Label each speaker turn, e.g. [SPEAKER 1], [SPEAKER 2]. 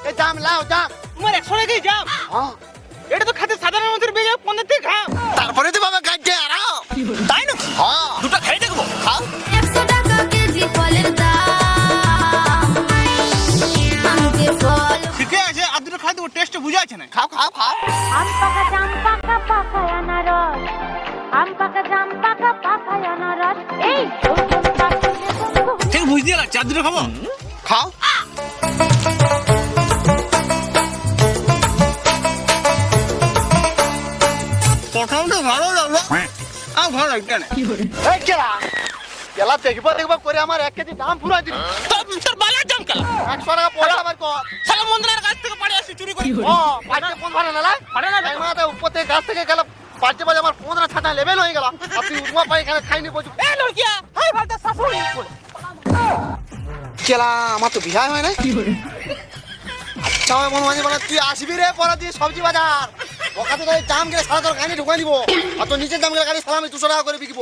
[SPEAKER 1] এ জাম লাও জাম।
[SPEAKER 2] তোমার 100 টাকাই জাম।
[SPEAKER 1] হ্যাঁ
[SPEAKER 2] এটা তো খাতে সাধারণ মানুষের বেজে 15 টাকা খাও।
[SPEAKER 1] তারপরে তো বাবা গাইতে আরাও।
[SPEAKER 2] তাই না?
[SPEAKER 1] হ্যাঁ
[SPEAKER 2] দুটো খাই দেখবো।
[SPEAKER 1] খাও।
[SPEAKER 3] 100 টাকা কেজি ফলের দাম। আমি যে ফল
[SPEAKER 2] ঠিক আছে আর দুটো খাই দেবো, টেস্ট বুঝা আছে না।
[SPEAKER 1] খাও খাও খাও।
[SPEAKER 4] আম পাকা জাম পাকা পাকা আনারস আম পাকা জাম পাকা পাকা আনারস এই ওজন পাখিলে বন্ধু
[SPEAKER 2] ঠিক বুঝতে লাগছে, আর দুটো খাবো।
[SPEAKER 1] খাও।
[SPEAKER 2] প্রথমটা ভালো লাগলো, আর ভালো লাগছে না।
[SPEAKER 1] এই কেলা কেলা দেখবা দেখবা করে আমার 1 কেজি দাম পুরা দিবি।
[SPEAKER 2] তোর বালার জাম কেলা
[SPEAKER 1] 100 টাকা পয়সা আমার কর।
[SPEAKER 2] সালা মন্দিরের কাছ থেকে পাড়ে আসি চুরি করি।
[SPEAKER 1] ও পাঁচে কোন ভাড়া না লাই?
[SPEAKER 2] পাড়ে না
[SPEAKER 1] এই মাথা উপর থেকে গাছ থেকে গেল পাঁচে বাজে আমার 15 ছাটা লেভেল হয়ে গেল। আপনি উঠবা পাই এখানে খাইনি বলছো।
[SPEAKER 2] এই লড়কিয়া হাই ভালটা শাশুড়ি বলে।
[SPEAKER 1] কেলা আমার তো বিহাই হয় না। আচ্ছা মন মানে বলে তুই আসবি রে পরে দিয়ে সবজি বাজার। ওখানে তো দাম গেলে সারা তোর গাড়ি ঢুকাই দিব। আর তোর নিচের দাম গেলে গাড়ি সালামে 200 টাকা করে বিকিব।